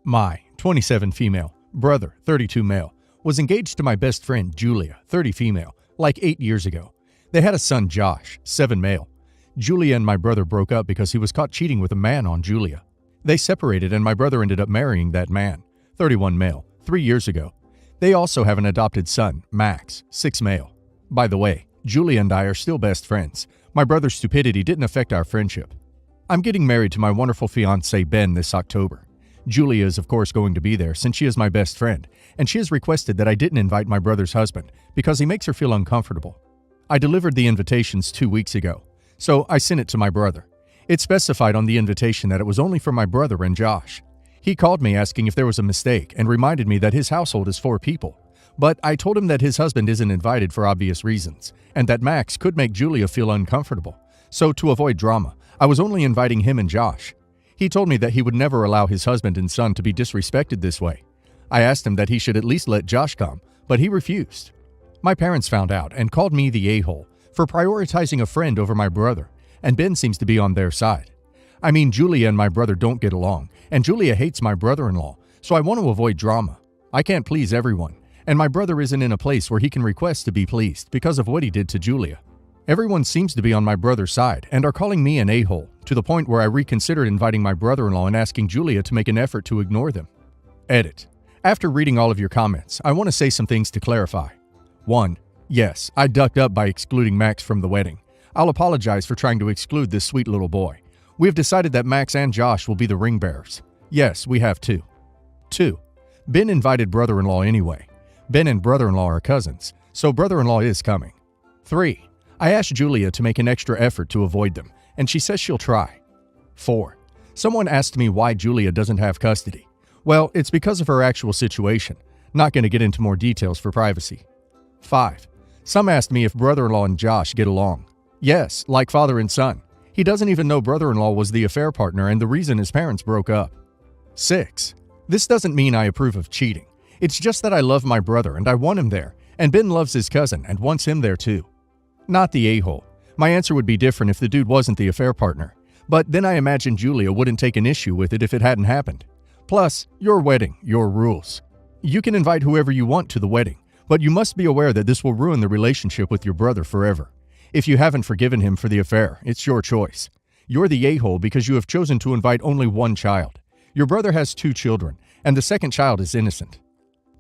My 27 female, brother 32 male, was engaged to my best friend Julia, 30 female, like 8 years ago. They had a son Josh, 7 male. Julia and my brother broke up because he was caught cheating with a man on Julia. They separated and my brother ended up marrying that man, 31 male, 3 years ago. They also have an adopted son, Max, 6 male. By the way, Julia and I are still best friends. My brother's stupidity didn't affect our friendship. I'm getting married to my wonderful fiancé Ben this October. Julia is of course going to be there since she is my best friend, and she has requested that I didn't invite my brother's husband because he makes her feel uncomfortable. I delivered the invitations 2 weeks ago, so I sent it to my brother. It specified on the invitation that it was only for my brother and Josh. He called me asking if there was a mistake and reminded me that his household is 4 people. But I told him that his husband isn't invited for obvious reasons, and that Max could make Julia feel uncomfortable. So to avoid drama, I was only inviting him and Josh. He told me that he would never allow his husband and son to be disrespected this way. I asked him that he should at least let Josh come, but he refused. My parents found out and called me the a-hole for prioritizing a friend over my brother, and Ben seems to be on their side. I mean, Julia and my brother don't get along, and Julia hates my brother-in-law, so I want to avoid drama. I can't please everyone, and my brother isn't in a place where he can request to be pleased because of what he did to Julia. Everyone seems to be on my brother's side and are calling me an a-hole, to the point where I reconsidered inviting my brother-in-law and asking Julia to make an effort to ignore them. Edit. After reading all of your comments, I want to say some things to clarify. 1. Yes, I ducked up by excluding Max from the wedding. I'll apologize for trying to exclude this sweet little boy. We have decided that Max and Josh will be the ring bearers. Yes, we have too. 2. Ben invited brother-in-law anyway. Ben and brother-in-law are cousins, so brother-in-law is coming. 3. I asked Julia to make an extra effort to avoid them, and she says she'll try. 4. Someone asked me why Julia doesn't have custody. Well, it's because of her actual situation. Not going to get into more details for privacy. 5. Some asked me if brother-in-law and Josh get along. Yes, like father and son. He doesn't even know brother-in-law was the affair partner and the reason his parents broke up. 6. This doesn't mean I approve of cheating. It's just that I love my brother and I want him there, and Ben loves his cousin and wants him there too. Not the a-hole. My answer would be different if the dude wasn't the affair partner, but then I imagine Julia wouldn't take an issue with it if it hadn't happened. Plus, your wedding, your rules. You can invite whoever you want to the wedding, but you must be aware that this will ruin the relationship with your brother forever. If you haven't forgiven him for the affair, it's your choice. You're the a-hole because you have chosen to invite only one child. Your brother has 2 children, and the second child is innocent.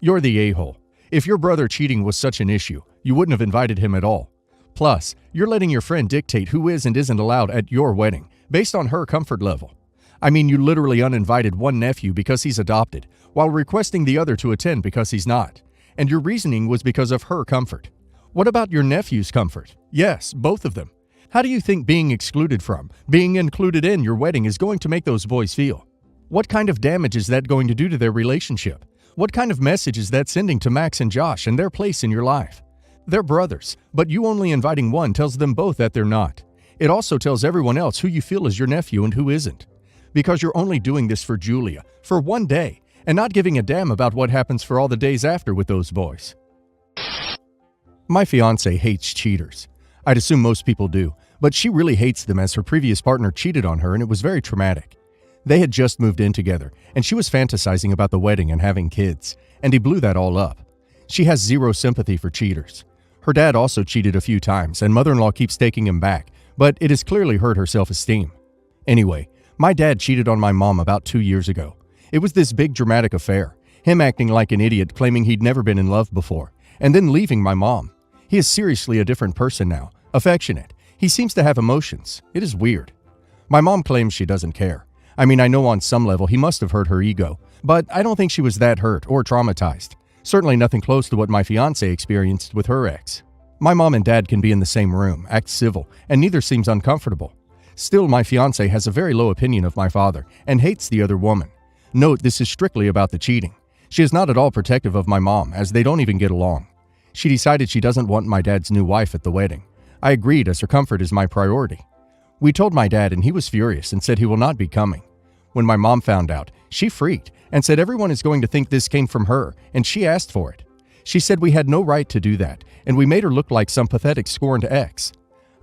You're the a-hole. If your brother cheating was such an issue, you wouldn't have invited him at all. Plus, you're letting your friend dictate who is and isn't allowed at your wedding, based on her comfort level. I mean, you literally uninvited one nephew because he's adopted, while requesting the other to attend because he's not. And your reasoning was because of her comfort. What about your nephew's comfort? Yes, both of them. How do you think being excluded from, being included in your wedding is going to make those boys feel? What kind of damage is that going to do to their relationship? What kind of message is that sending to Max and Josh and their place in your life? They're brothers, but you only inviting one tells them both that they're not. It also tells everyone else who you feel is your nephew and who isn't. Because you're only doing this for Julia, for one day, and not giving a damn about what happens for all the days after with those boys. My fiancé hates cheaters. I'd assume most people do, but she really hates them as her previous partner cheated on her and it was very traumatic. They had just moved in together, and she was fantasizing about the wedding and having kids, and he blew that all up. She has zero sympathy for cheaters. Her dad also cheated a few times, and mother-in-law keeps taking him back, but it has clearly hurt her self-esteem. Anyway, my dad cheated on my mom about 2 years ago. It was this big dramatic affair, him acting like an idiot claiming he'd never been in love before, and then leaving my mom. He is seriously a different person now, affectionate. He seems to have emotions. It is weird. My mom claims she doesn't care. I mean, I know on some level he must have hurt her ego, but I don't think she was that hurt or traumatized. Certainly nothing close to what my fiancé experienced with her ex. My mom and dad can be in the same room, act civil, and neither seems uncomfortable. Still, my fiancé has a very low opinion of my father and hates the other woman. Note, this is strictly about the cheating. She is not at all protective of my mom, as they don't even get along. She decided she doesn't want my dad's new wife at the wedding. I agreed, as her comfort is my priority. We told my dad and he was furious and said he will not be coming. When my mom found out, she freaked and said everyone is going to think this came from her, and she asked for it. She said we had no right to do that, and we made her look like some pathetic scorned ex.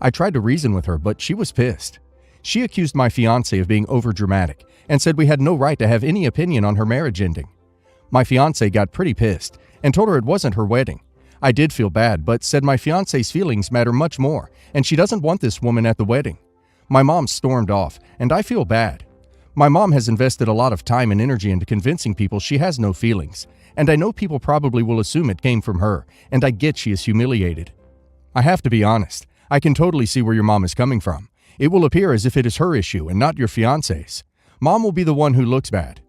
I tried to reason with her, but she was pissed. She accused my fiancé of being overdramatic and said we had no right to have any opinion on her marriage ending. My fiance got pretty pissed and told her it wasn't her wedding. I did feel bad, but said my fiance's feelings matter much more, and she doesn't want this woman at the wedding. My mom stormed off, and I feel bad. My mom has invested a lot of time and energy into convincing people she has no feelings, and I know people probably will assume it came from her, and I get she is humiliated. I have to be honest, I can totally see where your mom is coming from. It will appear as if it is her issue and not your fiance's. Mom will be the one who looks bad.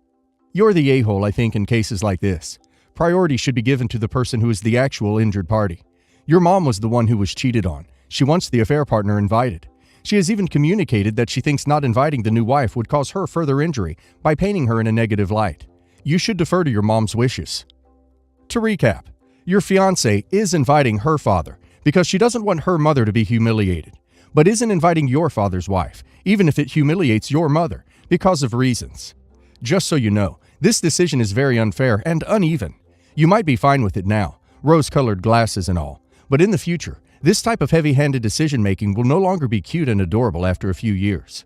You're the a-hole, I think, in cases like this. Priority should be given to the person who is the actual injured party. Your mom was the one who was cheated on. She wants the affair partner invited. She has even communicated that she thinks not inviting the new wife would cause her further injury by painting her in a negative light. You should defer to your mom's wishes. To recap, your fiancé is inviting her father because she doesn't want her mother to be humiliated, but isn't inviting your father's wife, even if it humiliates your mother, because of reasons. Just so you know, this decision is very unfair and uneven. You might be fine with it now, rose-colored glasses and all, but in the future, this type of heavy-handed decision-making will no longer be cute and adorable after a few years.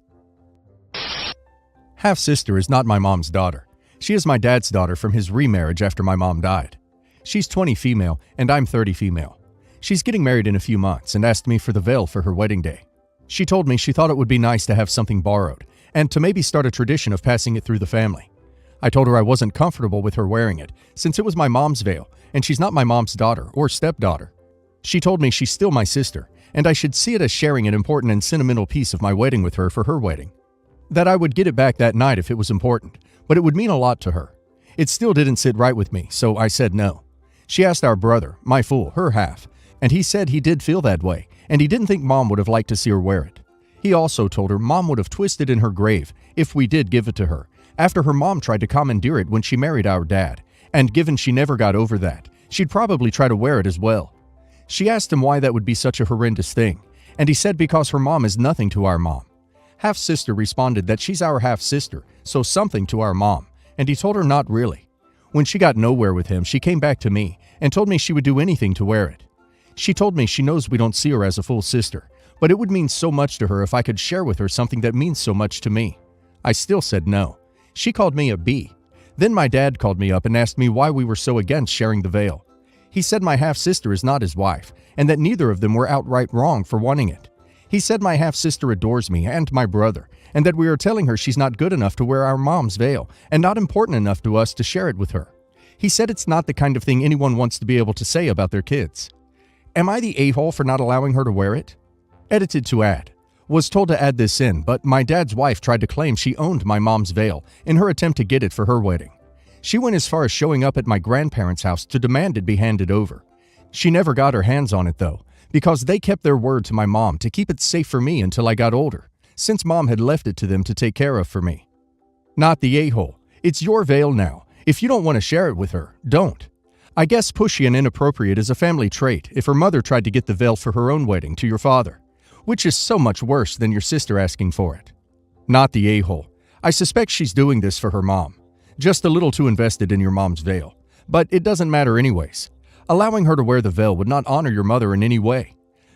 Half-sister is not my mom's daughter. She is my dad's daughter from his remarriage after my mom died. She's 20 female and I'm 30 female. She's getting married in a few months and asked me for the veil for her wedding day. She told me she thought it would be nice to have something borrowed and to maybe start a tradition of passing it through the family. I told her I wasn't comfortable with her wearing it since it was my mom's veil and she's not my mom's daughter or stepdaughter. She told me she's still my sister and I should see it as sharing an important and sentimental piece of my wedding with her for her wedding. That I would get it back that night if it was important, but it would mean a lot to her. It still didn't sit right with me, so I said no. She asked our brother, my fool, her half, and he said he did feel that way and he didn't think mom would have liked to see her wear it. He also told her mom would have twisted in her grave if we did give it to her, after her mom tried to commandeer it when she married our dad, and given she never got over that, she'd probably try to wear it as well. She asked him why that would be such a horrendous thing, and he said because her mom is nothing to our mom. Half-sister responded that she's our half-sister, so something to our mom, and he told her not really. When she got nowhere with him, she came back to me and told me she would do anything to wear it. She told me she knows we don't see her as a full sister, but it would mean so much to her if I could share with her something that means so much to me. I still said no. She called me a B. Then my dad called me up and asked me why we were so against sharing the veil. He said my half-sister is not his wife, and that neither of them were outright wrong for wanting it. He said my half-sister adores me and my brother, and that we are telling her she's not good enough to wear our mom's veil, and not important enough to us to share it with her. He said it's not the kind of thing anyone wants to be able to say about their kids. Am I the a-hole for not allowing her to wear it? Edited to add. Was told to add this in, but my dad's wife tried to claim she owned my mom's veil in her attempt to get it for her wedding. She went as far as showing up at my grandparents' house to demand it be handed over. She never got her hands on it though, because they kept their word to my mom to keep it safe for me until I got older, since mom had left it to them to take care of for me. Not the a-hole. It's your veil now. If you don't want to share it with her, don't. I guess pushy and inappropriate is a family trait if her mother tried to get the veil for her own wedding to your father, which is so much worse than your sister asking for it. Not the a-hole. I suspect she's doing this for her mom. Just a little too invested in your mom's veil. But it doesn't matter anyways. Allowing her to wear the veil would not honor your mother in any way.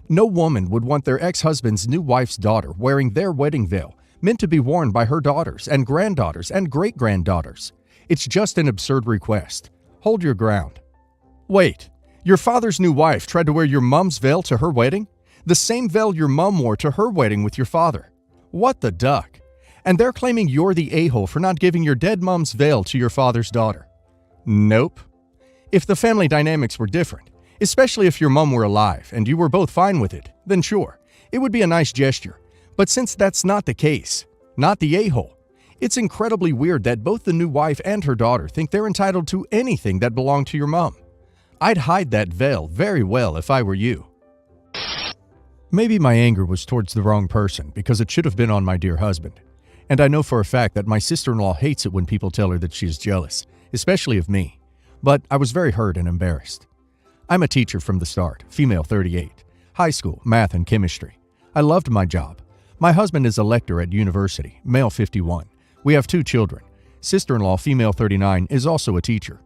No woman would want their ex-husband's new wife's daughter wearing their wedding veil, meant to be worn by her daughters and granddaughters and great-granddaughters. It's just an absurd request. Hold your ground. Wait, your father's new wife tried to wear your mom's veil to her wedding? The same veil your mom wore to her wedding with your father. What the duck? And they're claiming you're the a-hole for not giving your dead mom's veil to your father's daughter. Nope. If the family dynamics were different, especially if your mom were alive and you were both fine with it, then sure, it would be a nice gesture. But since that's not the case, not the a-hole, it's incredibly weird that both the new wife and her daughter think they're entitled to anything that belonged to your mom. I'd hide that veil very well if I were you. Maybe my anger was towards the wrong person because it should have been on my dear husband. And I know for a fact that my sister-in-law hates it when people tell her that she is jealous, especially of me. But I was very hurt and embarrassed. I'm a teacher from the start, female 38, high school, math and chemistry. I loved my job. My husband is a lecturer at university, male 51. We have 2 children. Sister-in-law, female 39, is also a teacher.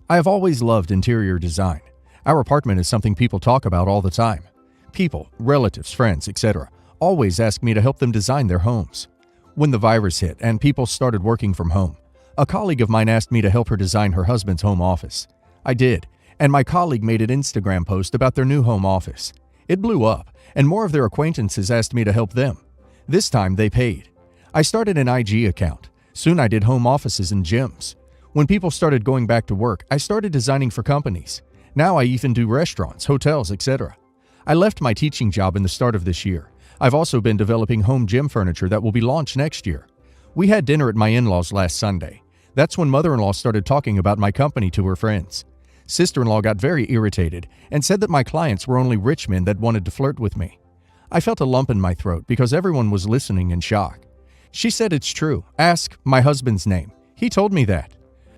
I have always loved interior design. Our apartment is something people talk about all the time. People, relatives, friends, etc. always ask me to help them design their homes. When the virus hit and people started working from home, a colleague of mine asked me to help her design her husband's home office. I did, and my colleague made an Instagram post about their new home office. It blew up, and more of their acquaintances asked me to help them. This time they paid. I started an IG account. Soon I did home offices and gyms. When people started going back to work, I started designing for companies. Now I even do restaurants, hotels, etc. I left my teaching job in the start of this year. I've also been developing home gym furniture that will be launched next year. We had dinner at my in-laws last Sunday. That's when mother-in-law started talking about my company to her friends. Sister-in-law got very irritated and said that my clients were only rich men that wanted to flirt with me. I felt a lump in my throat because everyone was listening in shock. She said it's true. Ask my husband's name. He told me that.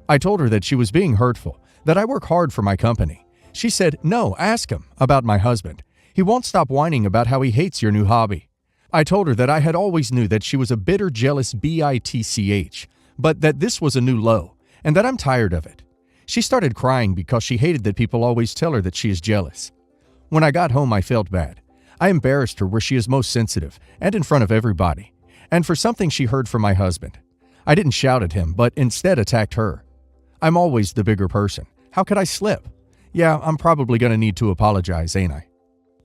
I told her that she was being hurtful, that I work hard for my company. She said, no, ask him about my husband. He won't stop whining about how he hates your new hobby. I told her that I had always knew that she was a bitter, jealous bitch, but that this was a new low, and that I'm tired of it. She started crying because she hated that people always tell her that she is jealous. When I got home, I felt bad. I embarrassed her where she is most sensitive, and in front of everybody, and for something she heard from my husband. I didn't shout at him, but instead attacked her. I'm always the bigger person. How could I slip? Yeah, I'm probably gonna need to apologize, ain't I?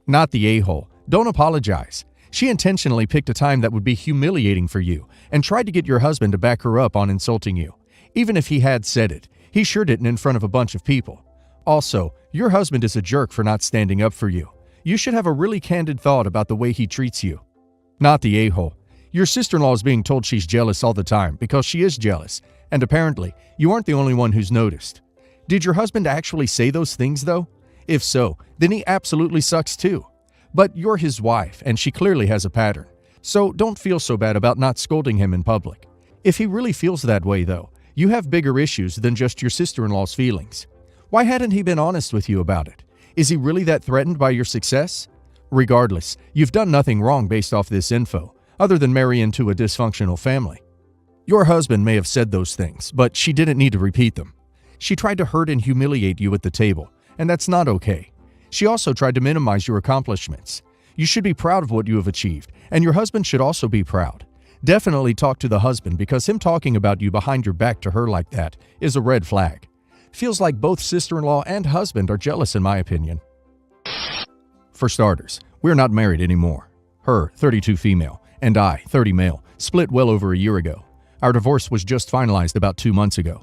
Not the a-hole. Don't apologize. She intentionally picked a time that would be humiliating for you and tried to get your husband to back her up on insulting you. Even if he had said it, he sure didn't in front of a bunch of people. Also, your husband is a jerk for not standing up for you. You should have a really candid thought about the way he treats you. Not the a-hole. Your sister-in-law is being told she's jealous all the time because she is jealous, and apparently, you aren't the only one who's noticed. Did your husband actually say those things, though? If so, then he absolutely sucks too. But you're his wife, and she clearly has a pattern. So don't feel so bad about not scolding him in public. If he really feels that way, though, you have bigger issues than just your sister-in-law's feelings. Why hadn't he been honest with you about it? Is he really that threatened by your success? Regardless, you've done nothing wrong based off this info, other than marry into a dysfunctional family. Your husband may have said those things, but she didn't need to repeat them. She tried to hurt and humiliate you at the table, and that's not okay. She also tried to minimize your accomplishments. You should be proud of what you have achieved, and your husband should also be proud. Definitely talk to the husband because him talking about you behind your back to her like that is a red flag. Feels like both sister-in-law and husband are jealous in my opinion. For starters, we're not married anymore. Her, 32 female, and I, 30 male, split well over a year ago. Our divorce was just finalized about 2 months ago.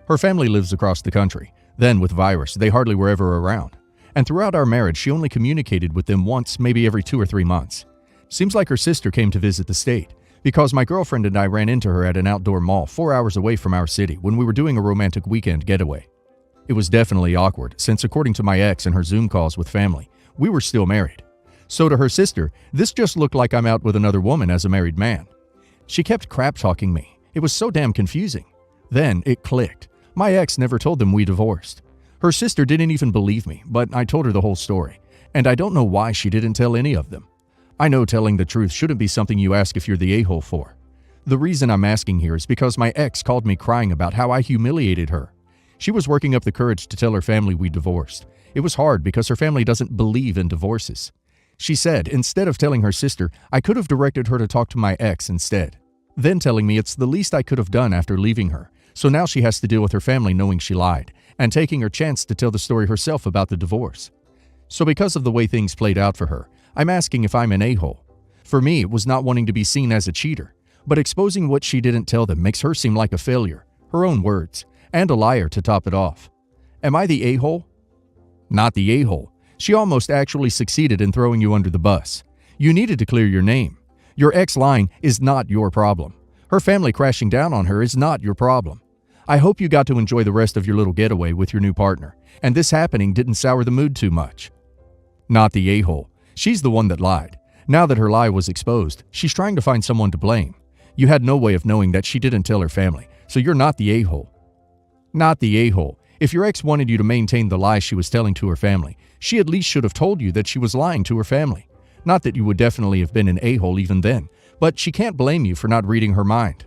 Her family lives across the country. Then, with virus, they hardly were ever around. And throughout our marriage, she only communicated with them once, maybe every 2 or 3 months. Seems like her sister came to visit the state, because my girlfriend and I ran into her at an outdoor mall 4 hours away from our city when we were doing a romantic weekend getaway. It was definitely awkward, since according to my ex and her Zoom calls with family, we were still married. So to her sister, this just looked like I'm out with another woman as a married man. She kept crap-talking me. It was so damn confusing. Then it clicked. My ex never told them we divorced. Her sister didn't even believe me, but I told her the whole story, and I don't know why she didn't tell any of them. I know telling the truth shouldn't be something you ask if you're the a-hole for. The reason I'm asking here is because my ex called me crying about how I humiliated her. She was working up the courage to tell her family we divorced. It was hard because her family doesn't believe in divorces. She said, instead of telling her sister, I could have directed her to talk to my ex instead. Then telling me it's the least I could have done after leaving her. So now she has to deal with her family knowing she lied, and taking her chance to tell the story herself about the divorce. So because of the way things played out for her, I'm asking if I'm an a-hole. For me, it was not wanting to be seen as a cheater, but exposing what she didn't tell them makes her seem like a failure, her own words, and a liar to top it off. Am I the a-hole? Not the a-hole. She almost actually succeeded in throwing you under the bus. You needed to clear your name. Your ex lying is not your problem. Her family crashing down on her is not your problem. I hope you got to enjoy the rest of your little getaway with your new partner, and this happening didn't sour the mood too much. Not the a-hole. She's the one that lied. Now that her lie was exposed, she's trying to find someone to blame. You had no way of knowing that she didn't tell her family, so you're not the a-hole. Not the a-hole. If your ex wanted you to maintain the lie she was telling to her family, she at least should have told you that she was lying to her family. Not that you would definitely have been an a-hole even then, but she can't blame you for not reading her mind.